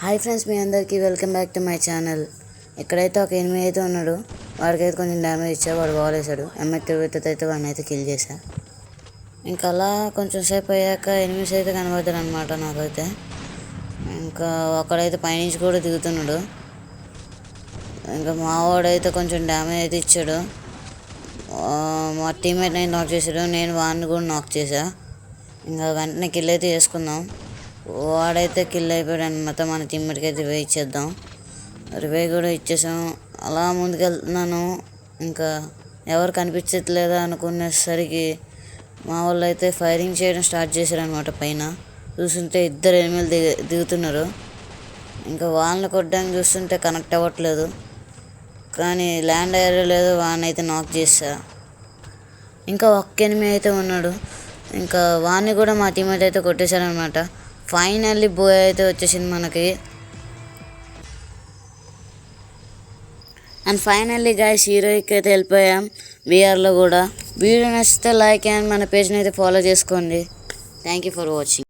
Hi friends, మీ అందరికీ welcome back to my channel. ఇక్కడైతే ఒక ఎనిమిది అయితే ఉన్నాడు. వాడికైతే కొంచెం డ్యామేజ్ ఇచ్చా. వాడు వాలేసాడు. M30 అయితే వాడిని అయితే కిల్ చేశా. ఇంకా అలా కొంచెం సేపు అయ్యాక ఎనిమిస్ అయితే కనబడతాడు అనమాట నాకైతే. ఇంకా అక్కడైతే పైనుంచి కూడా దిగుతున్నాడు. ఇంకా మావాడైతే కొంచెం డ్యామేజ్ అయితే ఇచ్చాడు. మా టీమ్మేట్ అయితే నాక్ చేశాడు. నేను వాడిని కూడా నాక్ చేశా. ఇంకా వెంటనే కిల్ అయితే చేసుకుందాం. వాడైతే కిల్ అయిపోయాడు అనమాట. మన టీమ్మేట్కి అయితే రివే ఇచ్చేద్దాం. రివే కూడా ఇచ్చేసాం. అలా ముందుకెళ్తున్నాను. ఇంకా ఎవరు కనిపించట్లేదా అనుకునేసరికి మా వాళ్ళు అయితే ఫైరింగ్ చేయడం స్టార్ట్ చేశారు అనమాట. పైన చూస్తుంటే ఇద్దరు ఎనిమిలు దిగుతున్నారు. ఇంకా వాళ్ళని కొట్టడానికి చూస్తుంటే కనెక్ట్ అవ్వట్లేదు. కానీ ల్యాండ్ అయ్యారో లేదో వాడిని అయితే నాక్ చేసా. ఇంకా ఒక్క ఎనిమిది అయితే ఉన్నాడు. ఇంకా వాడిని కూడా మా టీమ్మేట్ అయితే కొట్టేశారనమాట. ఫైనల్లీ బోయ్ అయితే వచ్చేసింది మనకి. అండ్ ఫైనల్లీ గైస్ హీరోయిక్ అయితే వెళ్ళిపోయాం వీఆర్లో కూడా. వీడియో నచ్చితే లైక్ అండ్ మన పేజ్ని అయితే ఫాలో చేసుకోండి. Thank you for watching.